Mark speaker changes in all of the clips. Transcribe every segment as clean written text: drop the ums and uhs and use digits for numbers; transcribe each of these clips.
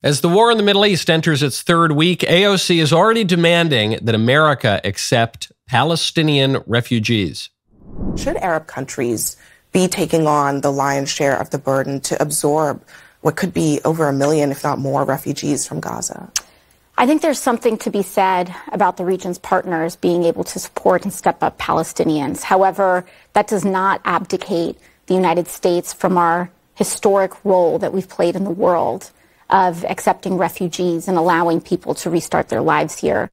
Speaker 1: As the war in the Middle East enters its third week, AOC is already demanding that America accept Palestinian refugees.
Speaker 2: Should Arab countries be taking on the lion's share of the burden to absorb what could be over 1 million, if not more, refugees from Gaza?
Speaker 3: I think there's something to be said about the region's partners being able to support and step up Palestinians. However, that does not abdicate the United States from our historic role that we've played in the world of accepting refugees and allowing people to restart their lives here.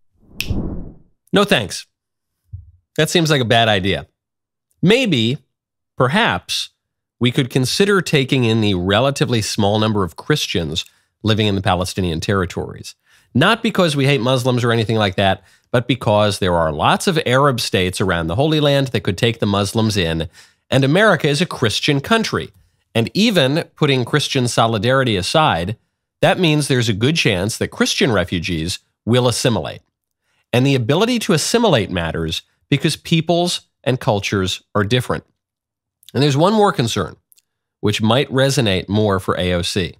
Speaker 1: No thanks. That seems like a bad idea. Maybe, perhaps, we could consider taking in the relatively small number of Christians living in the Palestinian territories. Not because we hate Muslims or anything like that, but because there are lots of Arab states around the Holy Land that could take the Muslims in, and America is a Christian country. And even putting Christian solidarity aside, that means there's a good chance that Christian refugees will assimilate. And the ability to assimilate matters because peoples and cultures are different. And there's one more concern, which might resonate more for AOC.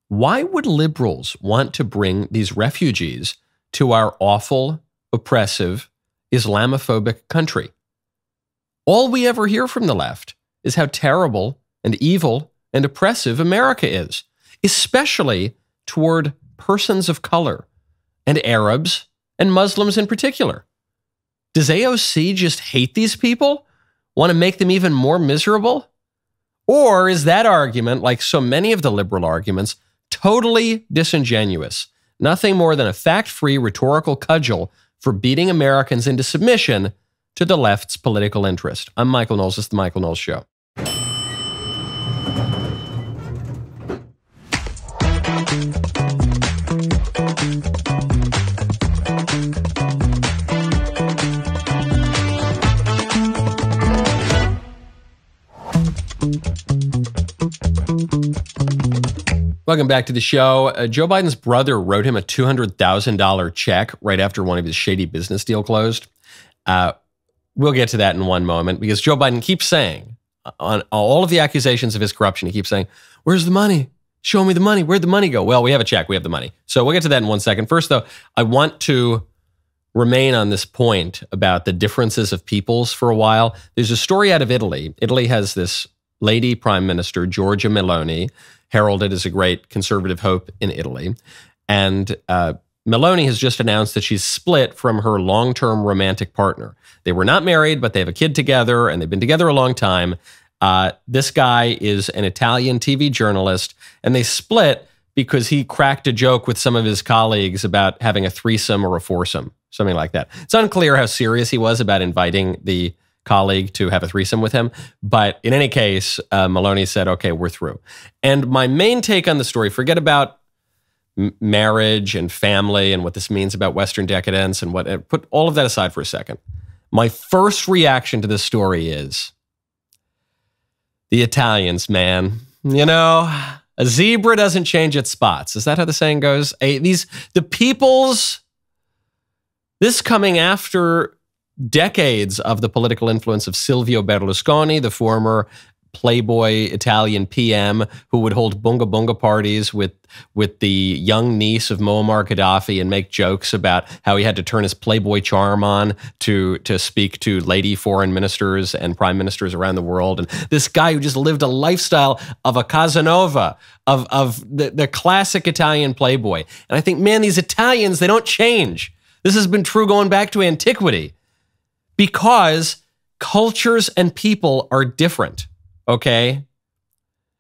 Speaker 1: Why would liberals want to bring these refugees to our awful, oppressive, Islamophobic country? All we ever hear from the left is how terrible and evil and oppressive America is, especially toward persons of color and Arabs and Muslims in particular. Does AOC just hate these people? Want to make them even more miserable? Or is that argument, like so many of the liberal arguments, totally disingenuous? Nothing more than a fact-free rhetorical cudgel for beating Americans into submission to the left's political interest. I'm Michael Knowles. This is The Michael Knowles Show. Welcome back to the show. Joe Biden's brother wrote him a $200,000 check right after one of his shady business deal closed. We'll get to that in one moment because Joe Biden keeps saying, on all of the accusations of his corruption, he keeps saying, where's the money? Show me the money. Where'd the money go? Well, we have a check. We have the money. So we'll get to that in 1 second. First, though, I want to remain on this point about the differences of peoples for a while. There's a story out of Italy. Italy has this lady prime minister, Giorgia Meloni, heralded as a great conservative hope in Italy. And Meloni has just announced that she's split from her long-term romantic partner. They were not married, but they have a kid together, and they've been together a long time. This guy is an Italian TV journalist, and they split because he cracked a joke with some of his colleagues about having a threesome or a foursome, something like that. It's unclear how serious he was about inviting the colleague to have a threesome with him. But in any case, Meloni said, okay, we're through. And my main take on the story, forget about marriage and family and what this means about Western decadence and what, put all of that aside for a second. My first reaction to this story is the Italians, man. You know, a zebra doesn't change its spots. Is that how the saying goes? The peoples, this coming after decades of the political influence of Silvio Berlusconi, the former Playboy Italian PM who would hold bunga bunga parties with the young niece of Muammar Gaddafi and make jokes about how he had to turn his Playboy charm on to speak to lady foreign ministers and prime ministers around the world. And this guy who just lived a lifestyle of a Casanova, of the classic Italian Playboy. And I think, man, these Italians, they don't change. This has been true going back to antiquity. Because cultures and people are different, okay?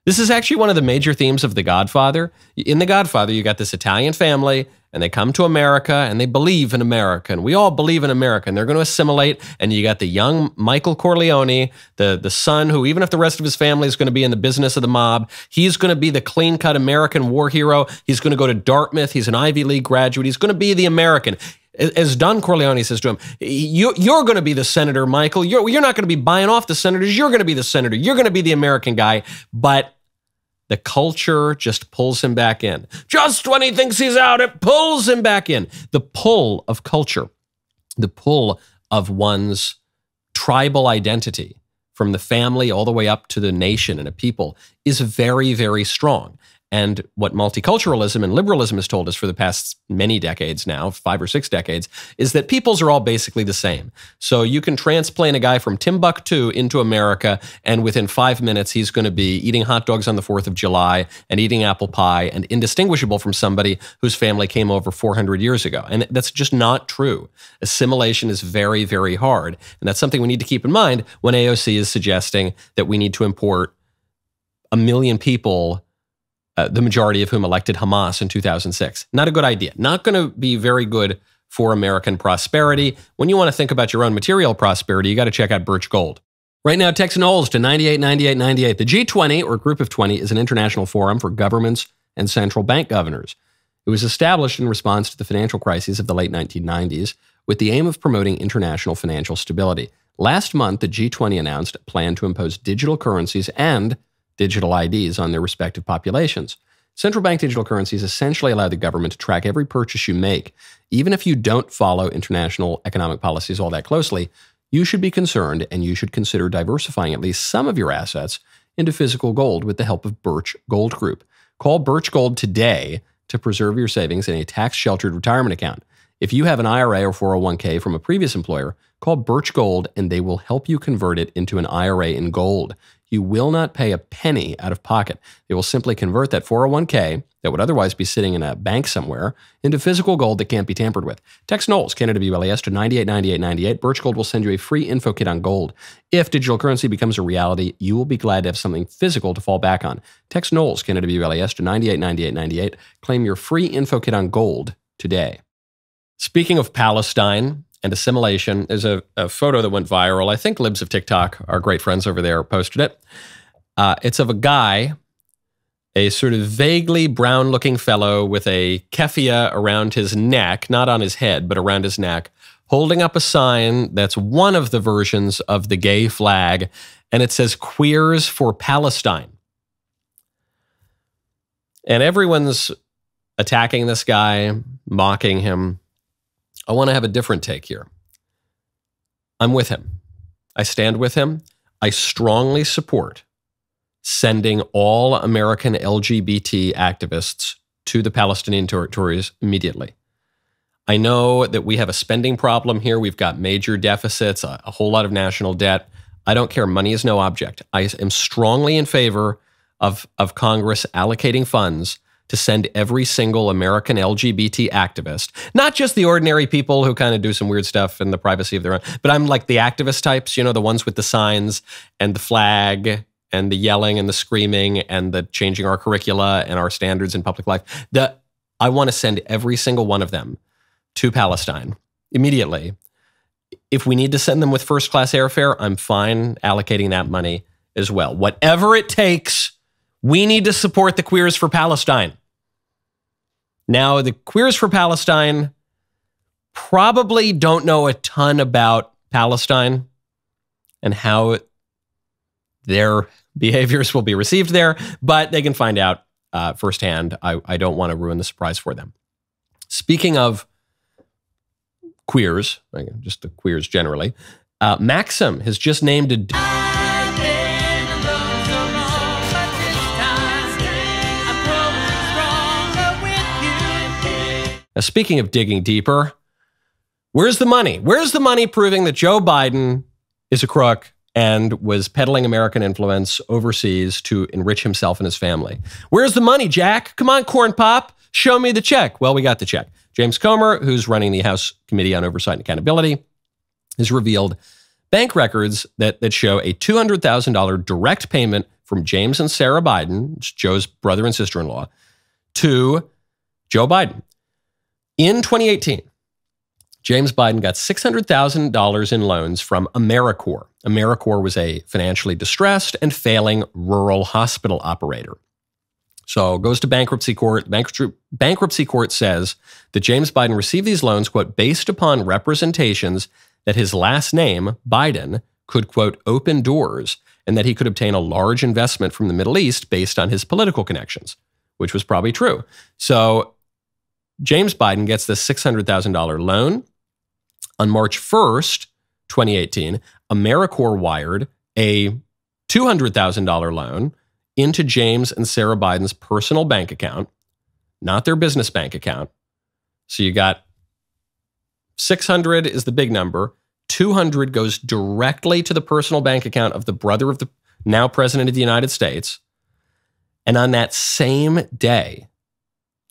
Speaker 1: This is actually one of the major themes of The Godfather. In The Godfather, you got this Italian family, and they come to America, and they believe in America, and we all believe in America, and they're going to assimilate, and you got the young Michael Corleone, the son who, even if the rest of his family is going to be in the business of the mob, he's going to be the clean-cut American war hero. He's going to go to Dartmouth. He's an Ivy League graduate. He's going to be the American. As Don Corleone says to him, you're going to be the senator, Michael. You're not going to be buying off the senators. You're going to be the senator. You're going to be the American guy. But the culture just pulls him back in. Just when he thinks he's out, it pulls him back in. The pull of culture, the pull of one's tribal identity from the family all the way up to the nation and a people is very, very strong. And what multiculturalism and liberalism has told us for the past many decades now, 5 or 6 decades, is that peoples are all basically the same. So you can transplant a guy from Timbuktu into America, and within 5 minutes, he's going to be eating hot dogs on the 4th of July and eating apple pie and indistinguishable from somebody whose family came over 400 years ago. And that's just not true. Assimilation is very, very hard. And that's something we need to keep in mind when AOC is suggesting that we need to import 1 million people, the majority of whom elected Hamas in 2006. Not a good idea. Not going to be very good for American prosperity. When you want to think about your own material prosperity, you got to check out Birch Gold. Right now, text Knowles to 989898. The G20, or Group of 20, is an international forum for governments and central bank governors. It was established in response to the financial crises of the late 1990s with the aim of promoting international financial stability. Last month, the G20 announced a plan to impose digital currencies and digital IDs on their respective populations. Central bank digital currencies essentially allow the government to track every purchase you make. Even if you don't follow international economic policies all that closely, you should be concerned and you should consider diversifying at least some of your assets into physical gold with the help of Birch Gold Group. Call Birch Gold today to preserve your savings in a tax-sheltered retirement account. If you have an IRA or 401k from a previous employer, call Birch Gold and they will help you convert it into an IRA in gold. You will not pay a penny out of pocket. They will simply convert that 401k that would otherwise be sitting in a bank somewhere into physical gold that can't be tampered with. Text Knowles, Canada BLAS, to 989898. Birch Gold will send you a free info kit on gold. If digital currency becomes a reality, you will be glad to have something physical to fall back on. Text Knowles, Canada BLAS, to 989898. Claim your free info kit on gold today. Speaking of Palestine and assimilation, there's a photo that went viral. I think Libs of TikTok, our great friends over there, posted it. It's of a guy, a sort of vaguely brown-looking fellow with a keffiyeh around his neck, not on his head, but around his neck, holding up a sign that's one of the versions of the gay flag, and it says, "Queers for Palestine." And everyone's attacking this guy, mocking him. I want to have a different take here. I'm with him. I stand with him. I strongly support sending all American LGBT activists to the Palestinian territories immediately. I know that we have a spending problem here. We've got major deficits, a whole lot of national debt. I don't care. Money is no object. I am strongly in favor of Congress allocating funds to send every single American LGBT activist, not just the ordinary people who kind of do some weird stuff in the privacy of their own, but I'm like the activist types, you know, the ones with the signs and the flag and the yelling and the screaming and the changing our curricula and our standards in public life. I want to send every single one of them to Palestine immediately. If we need to send them with first-class airfare, I'm fine allocating that money as well. Whatever it takes, we need to support the Queers for Palestine. Now, the Queers for Palestine probably don't know a ton about Palestine and how their behaviors will be received there, but they can find out firsthand. I don't want to ruin the surprise for them. Speaking of queers, just the queers generally, Maxim has just named a... Now, speaking of digging deeper, where's the money? Where's the money proving that Joe Biden is a crook and was peddling American influence overseas to enrich himself and his family? Where's the money, Jack? Come on, Corn Pop. Show me the check. Well, we got the check. James Comer, who's running the House Committee on Oversight and Accountability, has revealed bank records that show a $200,000 direct payment from James and Sarah Biden, Joe's brother and sister-in-law, to Joe Biden. In 2018, James Biden got $600,000 in loans from AmeriCorps. AmeriCorps was a financially distressed and failing rural hospital operator. So goes to bankruptcy court. Bankruptcy court says that James Biden received these loans, quote, based upon representations that his last name, Biden, could, quote, open doors and that he could obtain a large investment from the Middle East based on his political connections, which was probably true. So James Biden gets this $600,000 loan. On March 1st, 2018, AmeriCorps wired a $200,000 loan into James and Sarah Biden's personal bank account, not their business bank account. So you got 600 is the big number. 200 goes directly to the personal bank account of the brother of the now president of the United States. And on that same day,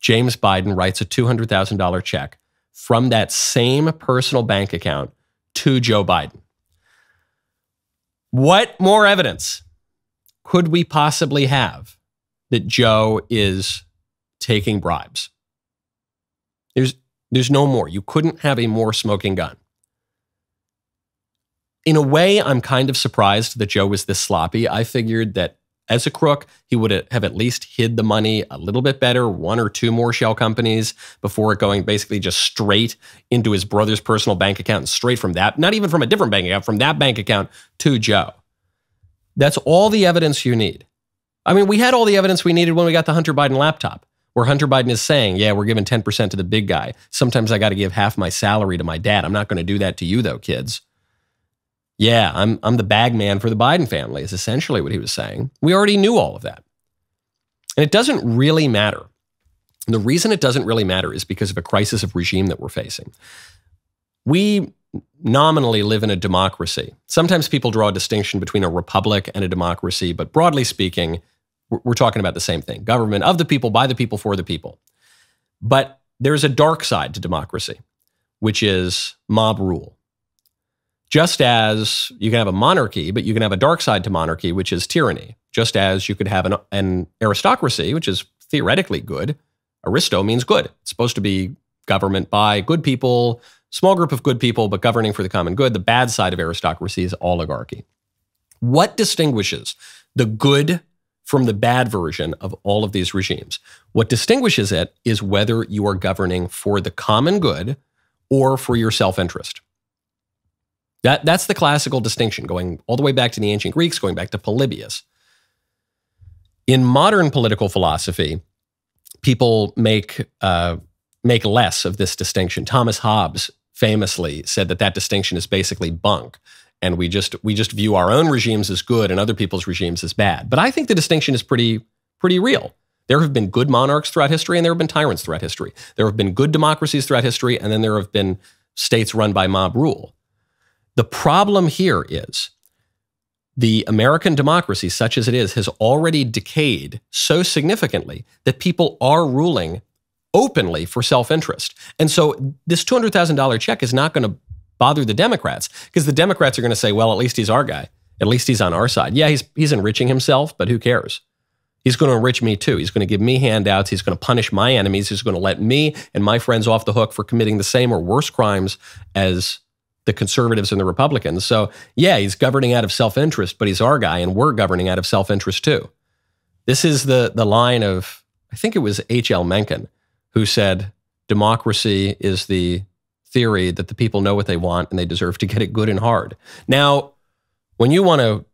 Speaker 1: James Biden writes a $200,000 check from that same personal bank account to Joe Biden. What more evidence could we possibly have that Joe is taking bribes? There's no more. You couldn't have a more smoking gun. In a way, I'm kind of surprised that Joe was this sloppy. I figured that as a crook, he would have at least hid the money a little bit better, one or two more shell companies before going basically just straight into his brother's personal bank account and straight from that, not even from a different bank account, from that bank account to Joe. That's all the evidence you need. I mean, we had all the evidence we needed when we got the Hunter Biden laptop, where Hunter Biden is saying, yeah, we're giving 10% to the big guy. Sometimes I got to give half my salary to my dad. I'm not going to do that to you though, kids. Yeah, I'm the bag man for the Biden family is essentially what he was saying. We already knew all of that. And it doesn't really matter. And the reason it doesn't really matter is because of a crisis of regime that we're facing. We nominally live in a democracy. Sometimes people draw a distinction between a republic and a democracy, but broadly speaking, we're talking about the same thing. Government of the people, by the people, for the people. But there's a dark side to democracy, which is mob rule. Just as you can have a monarchy, but you can have a dark side to monarchy, which is tyranny. Just as you could have an aristocracy, which is theoretically good. Aristo means good. It's supposed to be government by good people, small group of good people, but governing for the common good. The bad side of aristocracy is oligarchy. What distinguishes the good from the bad version of all of these regimes? What distinguishes it is whether you are governing for the common good or for your self-interest. That's the classical distinction, going all the way back to the ancient Greeks, going back to Polybius. In modern political philosophy, people make less of this distinction. Thomas Hobbes famously said that distinction is basically bunk, and we just view our own regimes as good and other people's regimes as bad. But I think the distinction is pretty real. There have been good monarchs throughout history, and there have been tyrants throughout history. There have been good democracies throughout history, and then there have been states run by mob rule. The problem here is the American democracy, such as it is, has already decayed so significantly that people are ruling openly for self-interest. And so this $200,000 check is not going to bother the Democrats, because the Democrats are going to say, well, at least he's our guy. At least he's on our side. Yeah, he's enriching himself, but who cares? He's going to enrich me too. He's going to give me handouts. He's going to punish my enemies. He's going to let me and my friends off the hook for committing the same or worse crimes as the conservatives and the Republicans. So yeah, he's governing out of self-interest, but he's our guy, and we're governing out of self-interest too. This is the line of, I think it was H.L. Mencken, who said, democracy is the theory that the people know what they want and they deserve to get it good and hard. Now, when you want to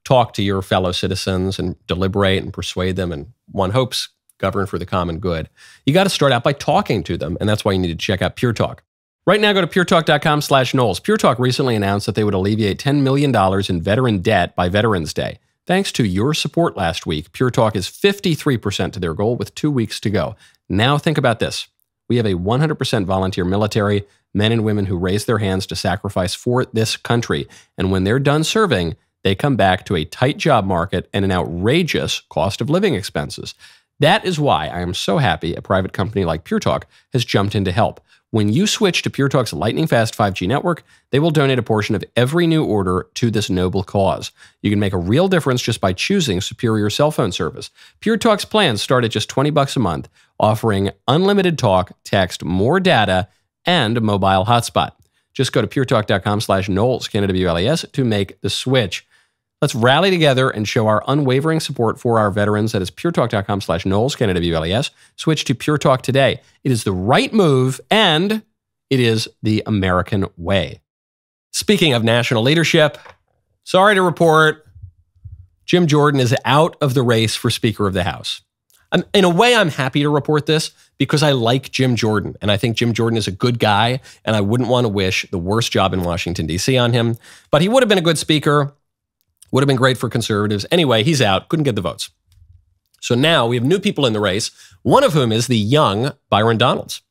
Speaker 1: talk to your fellow citizens and deliberate and persuade them, and one hopes govern for the common good, you got to start out by talking to them, and that's why you need to check out Pure Talk. Right now, go to puretalk.com/Knowles. Pure Talk recently announced that they would alleviate $10 million in veteran debt by Veterans Day. Thanks to your support last week, Pure Talk is 53% to their goal with 2 weeks to go. Now think about this. We have a 100% volunteer military, men and women who raise their hands to sacrifice for this country. And when they're done serving, they come back to a tight job market and an outrageous cost of living expenses. That is why I am so happy a private company like Pure Talk has jumped in to help. When you switch to Pure Talk's lightning-fast 5G network, they will donate a portion of every new order to this noble cause. You can make a real difference just by choosing superior cell phone service. Pure Talk's plans start at just $20 a month, offering unlimited talk, text, more data, and a mobile hotspot. Just go to puretalk.com/Knowles, K-N-W-L-E-S, to make the switch. Let's rally together and show our unwavering support for our veterans. That is puretalk.com/Knowles, K-N-W-L-E-S. Switch to Pure Talk today. It is the right move, and it is the American way. Speaking of national leadership, sorry to report, Jim Jordan is out of the race for Speaker of the House. In a way, I'm happy to report this because I like Jim Jordan, and I think Jim Jordan is a good guy, and I wouldn't want to wish the worst job in Washington, D.C. on him. But he would have been a good speaker. Would have been great for conservatives. Anyway, he's out. Couldn't get the votes. So now we have new people in the race, one of whom is the young Byron Donalds.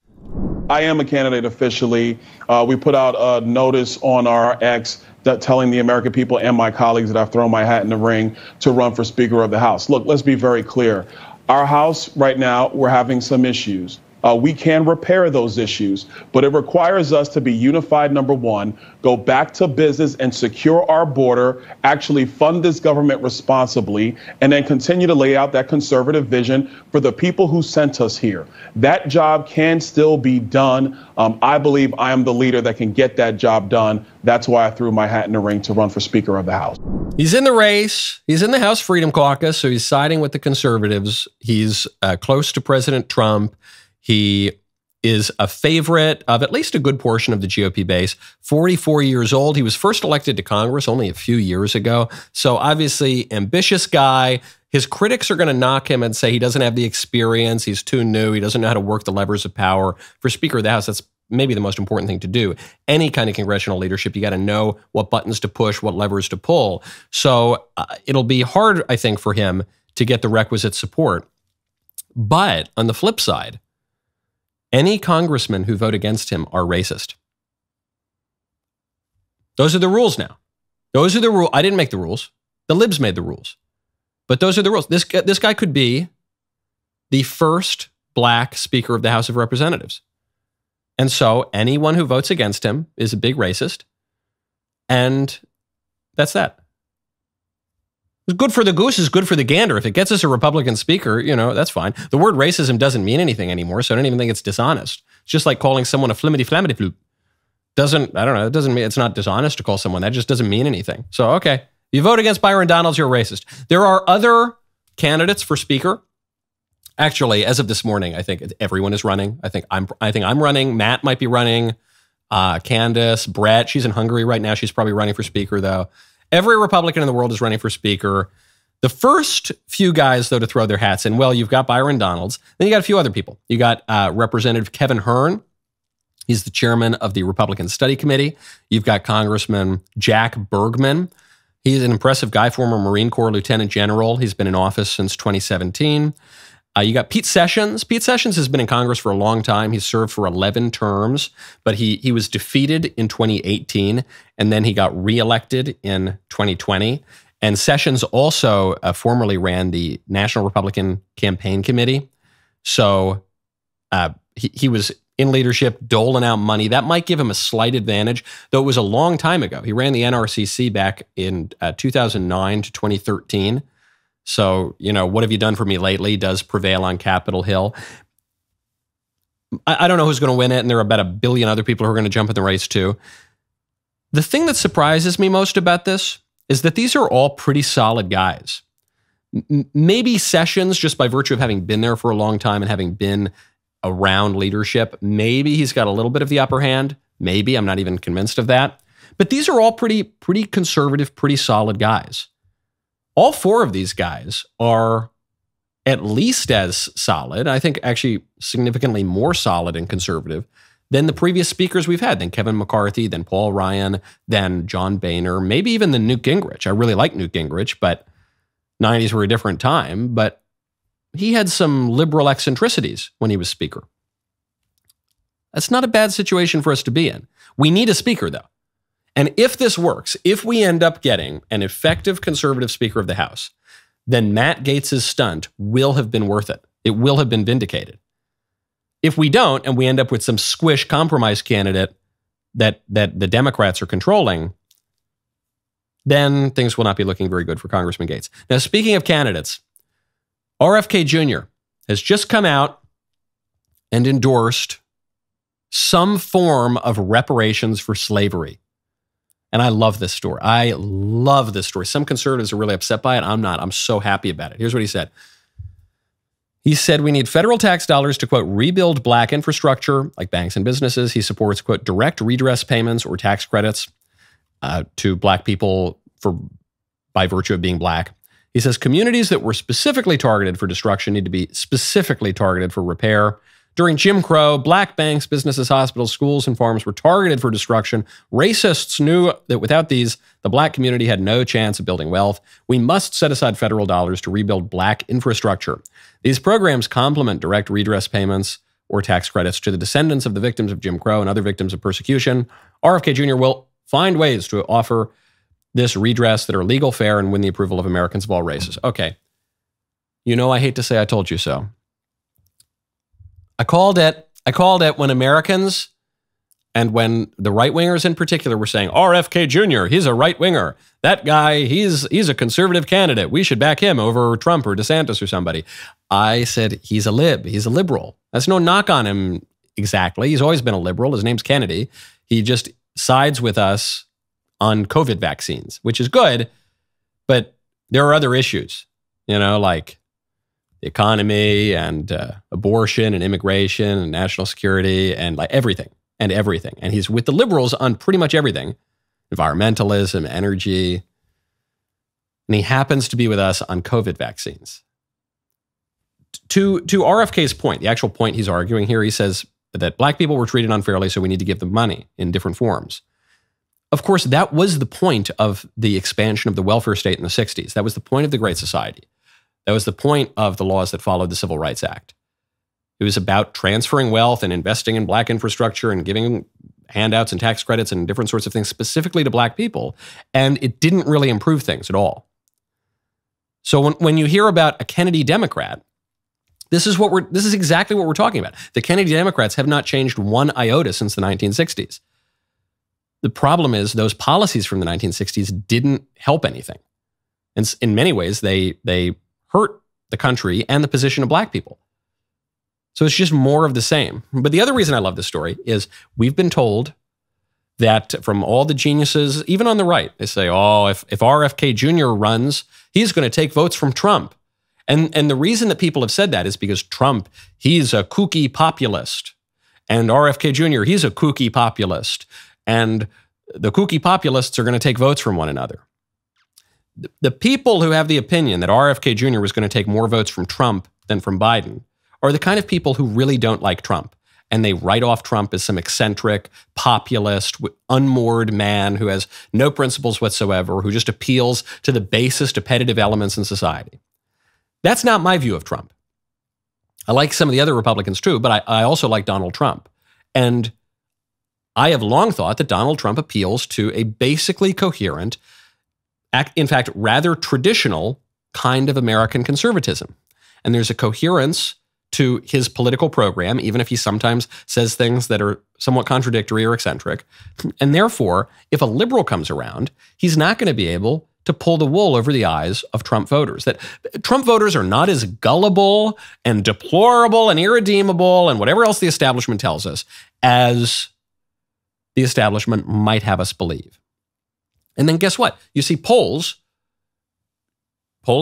Speaker 4: I am a candidate officially. We put out a notice on our X that telling the American people and my colleagues that I've thrown my hat in the ring to run for Speaker of the House. Look, let's be very clear. Our House right now, we're having some issues. We can repair those issues, but it requires us to be unified, number one, go back to business and secure our border, actually fund this government responsibly, and then continue to lay out that conservative vision for the people who sent us here. That job can still be done. I believe I am the leader that can get that job done. That's why I threw my hat in the ring to run for Speaker of the House.
Speaker 1: He's in the race. He's in the House Freedom Caucus, so he's siding with the conservatives. He's close to President Trump. He is a favorite of at least a good portion of the GOP base. 44 years old. He was first elected to Congress only a few years ago. So obviously, ambitious guy. His critics are going to knock him and say he doesn't have the experience. He's too new. He doesn't know how to work the levers of power. For Speaker of the House, that's maybe the most important thing to do. Any kind of congressional leadership, you got to know what buttons to push, what levers to pull. So it'll be hard, I think, for him to get the requisite support. But on the flip side, any congressmen who vote against him are racist. Those are the rules now. Those are the rules. I didn't make the rules. The libs made the rules. But those are the rules. This guy could be the first black Speaker of the House of Representatives. And so anyone who votes against him is a big racist. And that's that. It's good for the goose is good for the gander. If it gets us a Republican speaker, that's fine. The word racism doesn't mean anything anymore, so I don't even think it's dishonest. It's just like calling someone a flimity-flamity floop. It doesn't mean it's not dishonest to call someone that. It just doesn't mean anything. So, okay. You vote against Byron Donalds, you're a racist. There are other candidates for speaker. Actually, as of this morning, I think everyone is running. I think I'm running. Matt might be running. Candace, Brett, she's in Hungary right now. She's probably running for speaker, though. Every Republican in the world is running for speaker. The first few guys, though, to throw their hats in, well, you've got Byron Donalds. Then you got a few other people. You got Representative Kevin Hern. He's the chairman of the Republican Study Committee. You've got Congressman Jack Bergman. He's an impressive guy, former Marine Corps Lieutenant General. He's been in office since 2017. You got Pete Sessions. Pete Sessions has been in Congress for a long time. He's served for 11 terms, but he was defeated in 2018, and then he got reelected in 2020. And Sessions also formerly ran the National Republican Campaign Committee. So he was in leadership, doling out money. That might give him a slight advantage, though it was a long time ago. He ran the NRCC back in 2009 to 2013. So, what have you done for me lately does prevail on Capitol Hill. I don't know who's going to win it, and there are about 1 billion other people who are going to jump in the race too. The thing that surprises me most about this is that these are all pretty solid guys. Maybe Sessions, just by virtue of having been there for a long time and having been around leadership, maybe he's got a little bit of the upper hand. Maybe, I'm not even convinced of that. But these are all pretty conservative, pretty solid guys. All four of these guys are at least as solid, I think actually significantly more solid and conservative than the previous speakers we've had, than Kevin McCarthy, than Paul Ryan, than John Boehner, maybe even than Newt Gingrich. I really like Newt Gingrich, but 90s were a different time, but he had some liberal eccentricities when he was speaker. That's not a bad situation for us to be in. We need a speaker, though. And if this works, if we end up getting an effective conservative Speaker of the House, then Matt Gaetz's stunt will have been worth it. It will have been vindicated. If we don't, and we end up with some squish compromise candidate that the Democrats are controlling, then things will not be looking very good for Congressman Gaetz. Now, speaking of candidates, RFK Jr. has just come out and endorsed some form of reparations for slavery. And I love this story. I love this story. Some conservatives are really upset by it. I'm not. I'm so happy about it. Here's what he said. He said, we need federal tax dollars to, quote, rebuild black infrastructure like banks and businesses. He supports, quote, direct redress payments or tax credits to black people by virtue of being black. He says communities that were specifically targeted for destruction need to be specifically targeted for repair. During Jim Crow, black banks, businesses, hospitals, schools, and farms were targeted for destruction. Racists knew that without these, the black community had no chance of building wealth. We must set aside federal dollars to rebuild black infrastructure. These programs complement direct redress payments or tax credits to the descendants of the victims of Jim Crow and other victims of persecution. RFK Jr. will find ways to offer this redress that are legal, fair, and win the approval of Americans of all races. Okay. You know, I hate to say I told you so. I called it when Americans and when the right-wingers in particular were saying, RFK Jr., he's a right-winger. That guy, he's a conservative candidate. We should back him over Trump or DeSantis or somebody. I said, he's a lib. He's a liberal. That's no knock on him exactly. He's always been a liberal. His name's Kennedy. He just sides with us on COVID vaccines, which is good, but there are other issues, like the economy and abortion and immigration and national security and like everything. And he's with the liberals on pretty much everything, environmentalism, energy. And he happens to be with us on COVID vaccines. To RFK's point, the actual point he's arguing here, he says that black people were treated unfairly, so we need to give them money in different forms. Of course, that was the point of the expansion of the welfare state in the 60s. That was the point of the Great Society. That was the point of the laws that followed the Civil Rights Act. It was about transferring wealth and investing in black infrastructure and giving handouts and tax credits and different sorts of things specifically to black people. And it didn't really improve things at all. So when you hear about a Kennedy Democrat, this is exactly what we're talking about. The Kennedy Democrats have not changed one iota since the 1960s. The problem is those policies from the 1960s didn't help anything. And in many ways, they hurt the country and the position of black people. So it's just more of the same. But the other reason I love this story is we've been told that from all the geniuses, even on the right, they say, oh, if RFK Jr. runs, he's going to take votes from Trump. And the reason that people have said that is because Trump, he's a kooky populist. And RFK Jr., he's a kooky populist. And the kooky populists are going to take votes from one another. The people who have the opinion that RFK Jr. was going to take more votes from Trump than from Biden are the kind of people who really don't like Trump. And they write off Trump as some eccentric, populist, unmoored man who has no principles whatsoever, who just appeals to the basest appetitive elements in society. That's not my view of Trump. I like some of the other Republicans too, but I also like Donald Trump. And I have long thought that Donald Trump appeals to a basically coherent, in fact, rather traditional kind of American conservatism. And there's a coherence to his political program, even if he sometimes says things that are somewhat contradictory or eccentric. And therefore, if a liberal comes around, he's not going to be able to pull the wool over the eyes of Trump voters. That Trump voters are not as gullible and deplorable and irredeemable and whatever else the establishment tells us as the establishment might have us believe. And then guess what? You see polling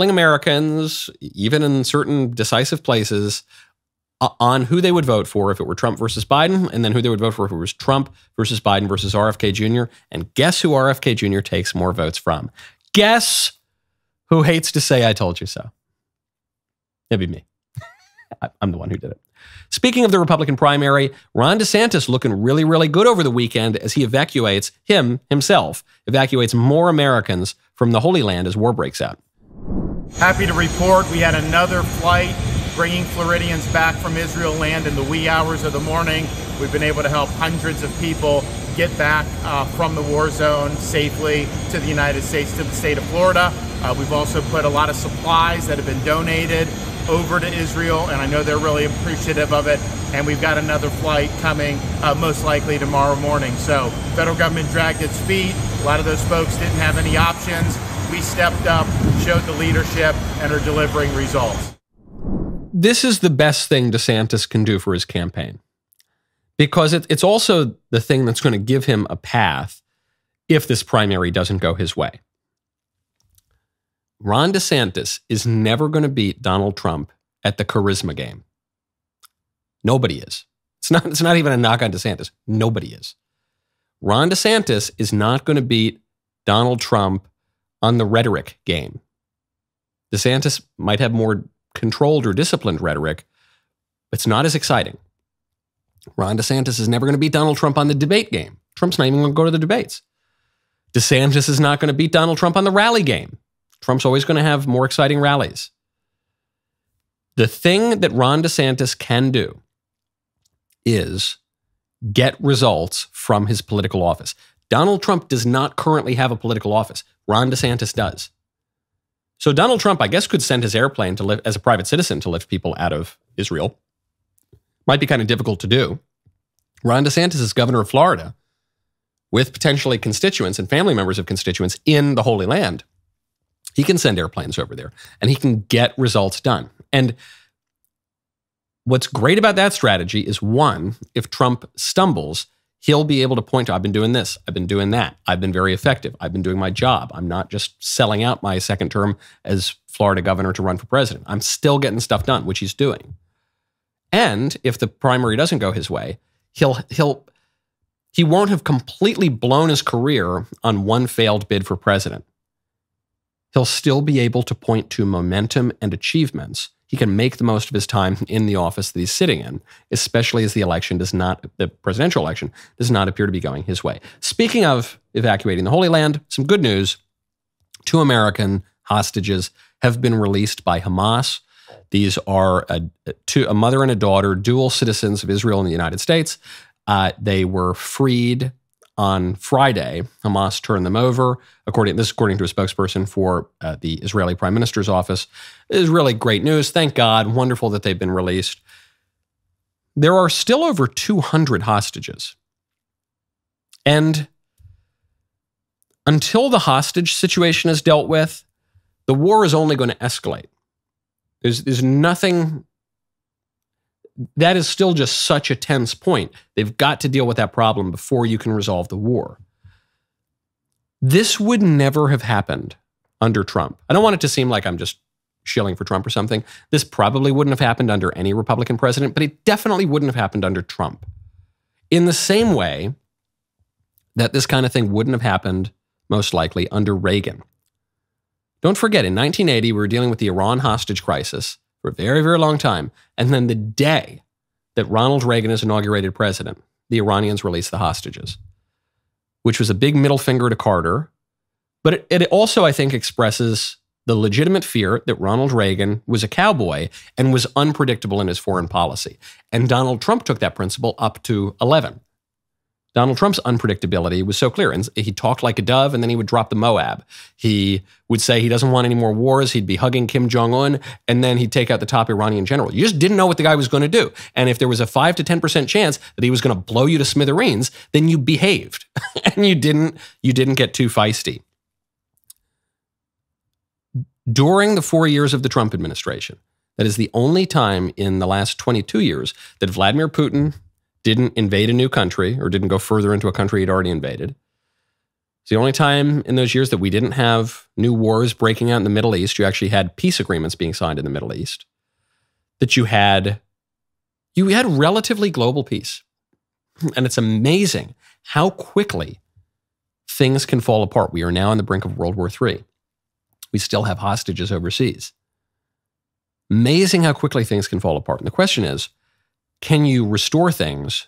Speaker 1: Americans, even in certain decisive places, on who they would vote for if it were Trump versus Biden, and then who they would vote for if it was Trump versus Biden versus RFK Jr. And guess who RFK Jr. takes more votes from? Guess who hates to say I told you so? It'd be me. I'm the one who did it. Speaking of the Republican primary, Ron DeSantis looking really, really good over the weekend as he himself evacuates more Americans from the Holy Land as war breaks out.
Speaker 5: Happy to report we had another flight bringing Floridians back from Israel land in the wee hours of the morning. We've been able to help hundreds of people get back from the war zone safely to the United States, to the state of Florida. We've also put a lot of supplies that have been donated over to Israel, and I know they're really appreciative of it. And we've got another flight coming most likely tomorrow morning. So federal government dragged its feet. A lot of those folks didn't have any options. We stepped up, showed the leadership, and are delivering results.
Speaker 1: This is the best thing DeSantis can do for his campaign, because it's also the thing that's going to give him a path if this primary doesn't go his way. Ron DeSantis is never going to beat Donald Trump at the charisma game. Nobody is. It's not even a knock on DeSantis. Nobody is. Ron DeSantis is not going to beat Donald Trump on the rhetoric game. DeSantis might have more controlled or disciplined rhetoric, but it's not as exciting. Ron DeSantis is never going to beat Donald Trump on the debate game. Trump's not even going to go to the debates. DeSantis is not going to beat Donald Trump on the rally game. Trump's always going to have more exciting rallies. The thing that Ron DeSantis can do is get results from his political office. Donald Trump does not currently have a political office. Ron DeSantis does. So Donald Trump, I guess, could send his airplane to live as a private citizen to lift people out of Israel. Might be kind of difficult to do. Ron DeSantis is governor of Florida with potentially constituents and family members of constituents in the Holy Land. He can send airplanes over there and he can get results done. And what's great about that strategy is, one, if Trump stumbles, he'll be able to point to, I've been doing this, I've been doing that, I've been very effective, I've been doing my job. I'm not just selling out my second term as Florida governor to run for president. I'm still getting stuff done, which he's doing. And if the primary doesn't go his way, he won't have completely blown his career on one failed bid for president. He'll still be able to point to momentum and achievements. He can make the most of his time in the office that he's sitting in, especially as the presidential election does not appear to be going his way. Speaking of evacuating the Holy Land, some good news. 2 American hostages have been released by Hamas. These are a mother and a daughter, dual citizens of Israel and the United States. They were freed on Friday. Hamas turned them over. According to a spokesperson for the Israeli Prime Minister's office. It is really great news. Thank God. Wonderful that they've been released. There are still over 200 hostages. And until the hostage situation is dealt with, the war is only going to escalate. There's nothing. That is still just such a tense point. They've got to deal with that problem before you can resolve the war. This would never have happened under Trump. I don't want it to seem like I'm just shilling for Trump or something. This probably wouldn't have happened under any Republican president, but it definitely wouldn't have happened under Trump. In the same way that this kind of thing wouldn't have happened, most likely, under Reagan. Don't forget, in 1980, we were dealing with the Iran hostage crisis for a very, very long time. And then the day that Ronald Reagan is inaugurated president, the Iranians released the hostages, which was a big middle finger to Carter. But it also, I think, expresses the legitimate fear that Ronald Reagan was a cowboy and was unpredictable in his foreign policy. And Donald Trump took that principle up to 11. Donald Trump's unpredictability was so clear. And he talked like a dove, and then he would drop the Moab. He would say he doesn't want any more wars. He'd be hugging Kim Jong-un, and then he'd take out the top Iranian general. You just didn't know what the guy was going to do. And if there was a 5 to 10% chance that he was going to blow you to smithereens, then you behaved. And you didn't get too feisty. During the 4 years of the Trump administration, that is the only time in the last 22 years that Vladimir Putin didn't invade a new country or didn't go further into a country he'd already invaded. It's the only time in those years that we didn't have new wars breaking out in the Middle East. You actually had peace agreements being signed in the Middle East. That you had relatively global peace. And it's amazing how quickly things can fall apart. We are now on the brink of World War III. We still have hostages overseas. Amazing how quickly things can fall apart. And the question is, can you restore things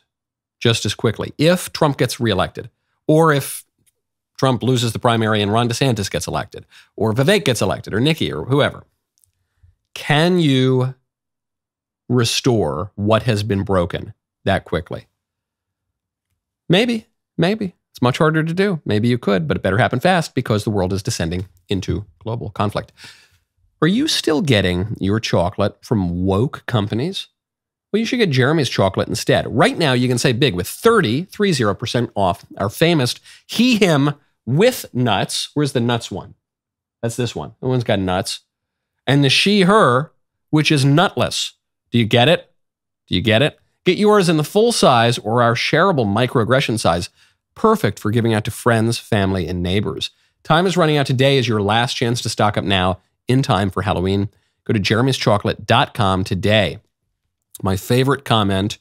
Speaker 1: just as quickly if Trump gets reelected, or if Trump loses the primary and Ron DeSantis gets elected, or Vivek gets elected, or Nikki, or whoever? Can you restore what has been broken that quickly? Maybe. It's much harder to do. Maybe you could, but it better happen fast because the world is descending into global conflict. Are you still getting your chocolate from woke companies? Well, you should get Jeremy's chocolate instead. Right now, you can save big with 30% off our famous he, him with nuts. Where's the nuts one? That's this one. The one's got nuts. And the she, her, which is nutless. Do you get it? Get yours in the full size or our shareable microaggression size. Perfect for giving out to friends, family, and neighbors. Time is running out. Today is your last chance to stock up now in time for Halloween. Go to jeremyschocolate.com today. My favorite comment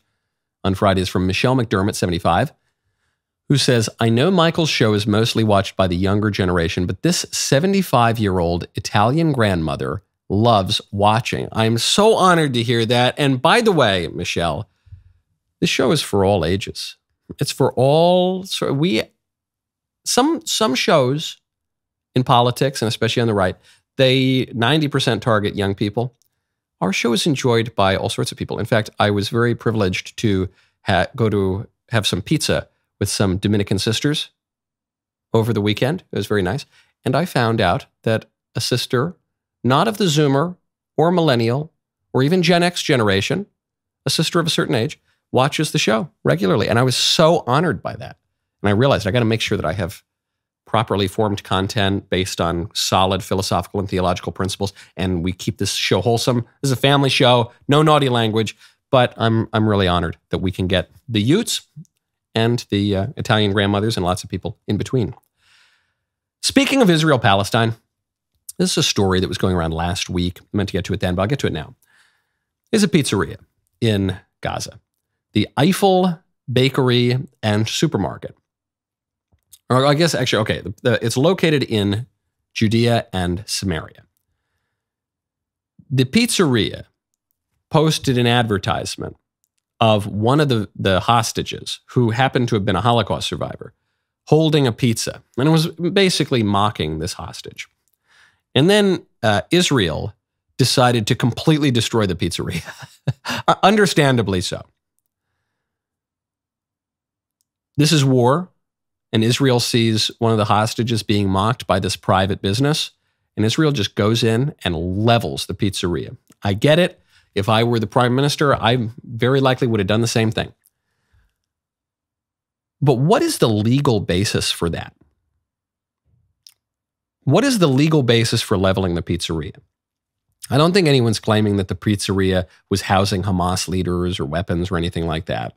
Speaker 1: on Friday is from Michelle McDermott, 75, who says, I know Michael's show is mostly watched by the younger generation, but this 75-year-old Italian grandmother loves watching. I'm so honored to hear that. And by the way, Michelle, This show is for all ages. It's for all. Some shows in politics, and especially on the right, they 90% target young people. Our show is enjoyed by all sorts of people. In fact, I was very privileged to go to have some pizza with some Dominican sisters over the weekend. It was very nice. And I found out that a sister, not of the Zoomer or millennial or even Gen X generation, a sister of a certain age, watches the show regularly. And I was so honored by that. And I realized I got to make sure that I have properly formed content based on solid philosophical and theological principles. And we keep this show wholesome. This is a family show, no naughty language, but I'm really honored that we can get the Utes and the Italian grandmothers and lots of people in between. Speaking of Israel-Palestine, this is a story that was going around last week. I meant to get to it then, but I'll get to it now. There's a pizzeria in Gaza, the Eiffel Bakery and Supermarket. Or I guess, actually, okay, it's located in Judea and Samaria. The pizzeria posted an advertisement of one of the hostages who happened to have been a Holocaust survivor holding a pizza. And it was basically mocking this hostage. And then Israel decided to completely destroy the pizzeria. Understandably so. This is war, and Israel sees one of the hostages being mocked by this private business, and Israel just goes in and levels the pizzeria. I get it. If I were the prime minister, I very likely would have done the same thing. But what is the legal basis for that? What is the legal basis for leveling the pizzeria? I don't think anyone's claiming that the pizzeria was housing Hamas leaders or weapons or anything like that.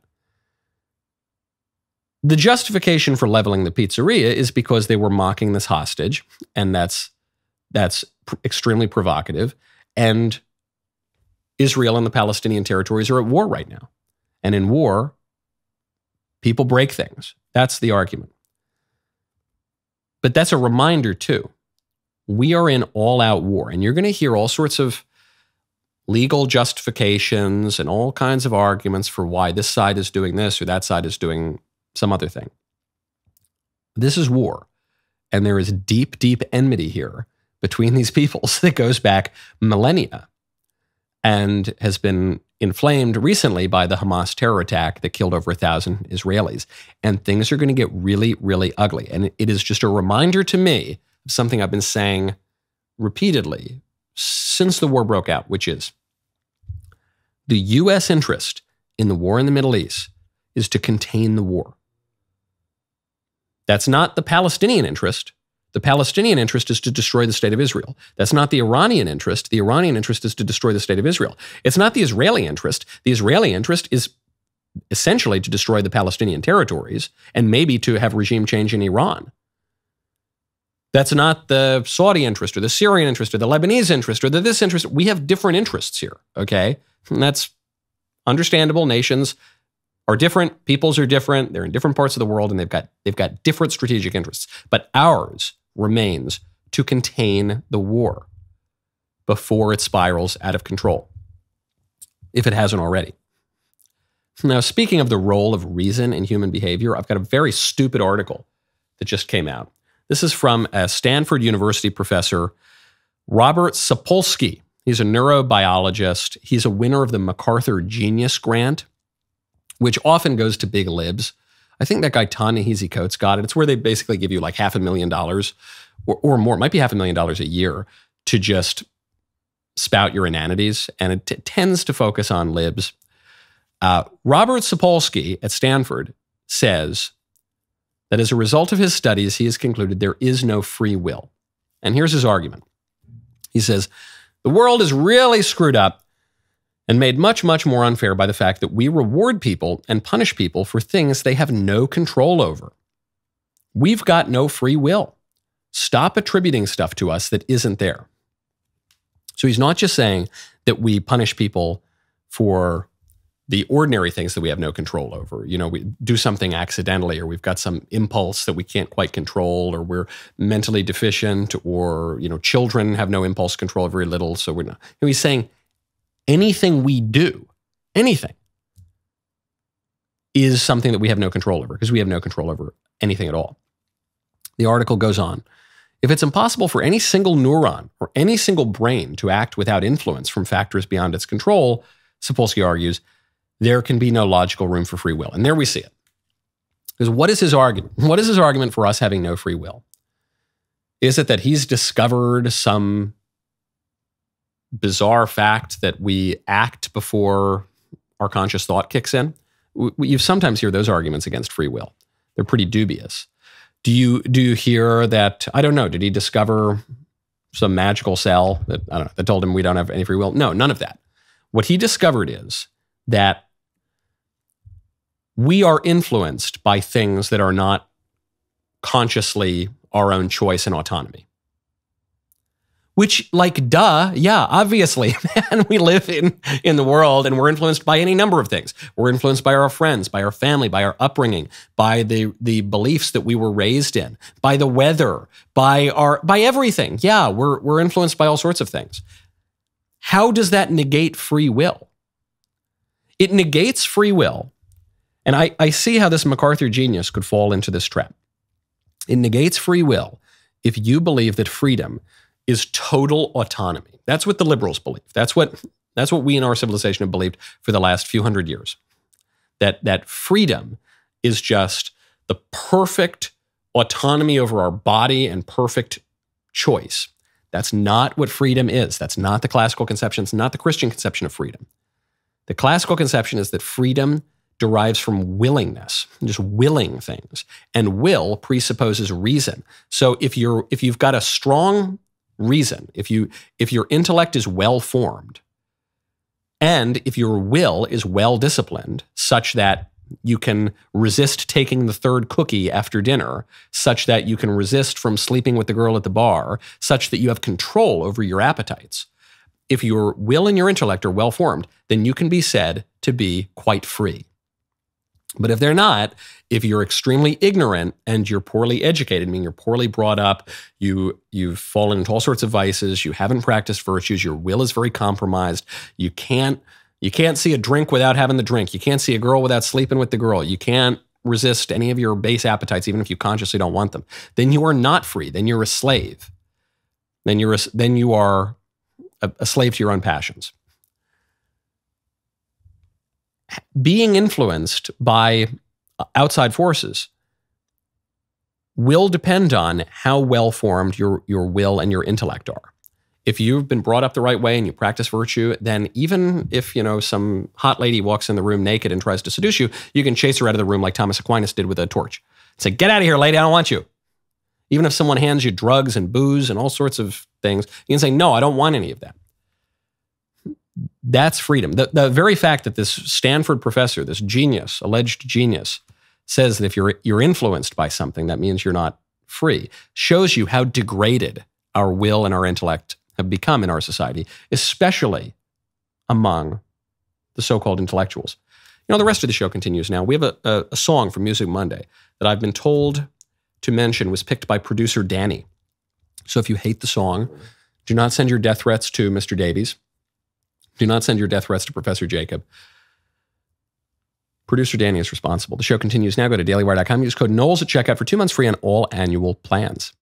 Speaker 1: The justification for leveling the pizzeria is because they were mocking this hostage, and that's extremely provocative. And Israel and the Palestinian territories are at war right now. And in war, people break things. That's the argument. But that's a reminder, too. We are in all-out war, and you're going to hear all sorts of legal justifications and all kinds of arguments for why this side is doing this or that side is doing some other thing. This is war, and there is deep, deep enmity here between these peoples that goes back millennia and has been inflamed recently by the Hamas terror attack that killed over 1,000 Israelis. And things are going to get really, really ugly. And it is just a reminder to me of something I've been saying repeatedly since the war broke out, which is the U.S. interest in the war in the Middle East is to contain the war. That's not the Palestinian interest. The Palestinian interest is to destroy the state of Israel. That's not the Iranian interest. The Iranian interest is to destroy the state of Israel. It's not the Israeli interest. The Israeli interest is essentially to destroy the Palestinian territories and maybe to have regime change in Iran. That's not the Saudi interest or the Syrian interest or the Lebanese interest or this interest. We have different interests here, okay? And that's understandable. Nations are different. Peoples are different. They're in different parts of the world, and they've got different strategic interests. But ours remains to contain the war before it spirals out of control, if it hasn't already. Now, speaking of the role of reason in human behavior, I've got a very stupid article that just came out. This is from a Stanford University professor, Robert Sapolsky. He's a neurobiologist. He's a winner of the MacArthur Genius Grant, which often goes to big libs. I think that guy Ta-Nehisi Coates got it. It's where they basically give you like $500,000 or more. It might be $500,000 a year to just spout your inanities, and it tends to focus on libs. Robert Sapolsky at Stanford says that as a result of his studies, he has concluded there is no free will. And here's his argument. He says, the world is really screwed up and made much, much more unfair by the fact that we reward people and punish people for things they have no control over. We've got no free will. Stop attributing stuff to us that isn't there. So he's not just saying that we punish people for the ordinary things that we have no control over. You know, we do something accidentally, or we've got some impulse that we can't quite control, or we're mentally deficient, or, you know, children have no impulse control, very little, so we're not. And he's saying anything we do, anything, is something that we have no control over, because we have no control over anything at all. The article goes on. If it's impossible for any single neuron or any single brain to act without influence from factors beyond its control, Sapolsky argues, there can be no logical room for free will. And there we see it. Because what is his argument? What is his argument for us having no free will? Is it that he's discovered some bizarre fact that we act before our conscious thought kicks in? You sometimes hear those arguments against free will. They're pretty dubious. Do you hear that, I don't know, did he discover some magical cell that, I don't know, that told him we don't have any free will? No, none of that. What he discovered is that we are influenced by things that are not consciously our own choice and autonomy. Which, like, duh, yeah, obviously, man, we live in the world and we're influenced by any number of things. We're influenced by our friends, by our family, by our upbringing, by the beliefs that we were raised in, by the weather, by everything. Yeah, we're influenced by all sorts of things. How does that negate free will? It negates free will. And I see how this MacArthur genius could fall into this trap. It negates free will if you believe that freedom is total autonomy. That's what the liberals believe. That's what we in our civilization have believed for the last few hundred years. That freedom is just the perfect autonomy over our body and perfect choice. That's not what freedom is. That's not the classical conception. It's not the Christian conception of freedom. The classical conception is that freedom derives from willingness, just willing things. And will presupposes reason. So if you've got a strong reason, if your intellect is well formed, and if your will is well disciplined, such that you can resist taking the third cookie after dinner, such that you can resist from sleeping with the girl at the bar, such that you have control over your appetites. If your will and your intellect are well formed, then you can be said to be quite free. But if they're not, if you're extremely ignorant and you're poorly educated, meaning you're poorly brought up, you've fallen into all sorts of vices, you haven't practiced virtues, your will is very compromised, you can't see a drink without having the drink, you can't see a girl without sleeping with the girl, you can't resist any of your base appetites, even if you consciously don't want them, then you are not free, then you're a slave. Then you are a slave to your own passions. Being influenced by outside forces will depend on how well-formed your will and your intellect are. If you've been brought up the right way and you practice virtue, then even if, some hot lady walks in the room naked and tries to seduce you, you can chase her out of the room like Thomas Aquinas did with a torch. Say, get out of here, lady, I don't want you. Even if someone hands you drugs and booze and all sorts of things, you can say, no, I don't want any of that. That's freedom. The very fact that this Stanford professor, this genius, alleged genius, says that if you're influenced by something, that means you're not free, shows you how degraded our will and our intellect have become in our society, especially among the so-called intellectuals. The rest of the show continues now. We have a song from Music Monday that I've been told to mention was picked by producer Danny. So if you hate the song, do not send your death threats to Mr. Davies. Do not send your death threats to Professor Jacob. Producer Danny is responsible. The show continues now. Go to dailywire.com. Use code Knowles at checkout for 2 months free on all annual plans.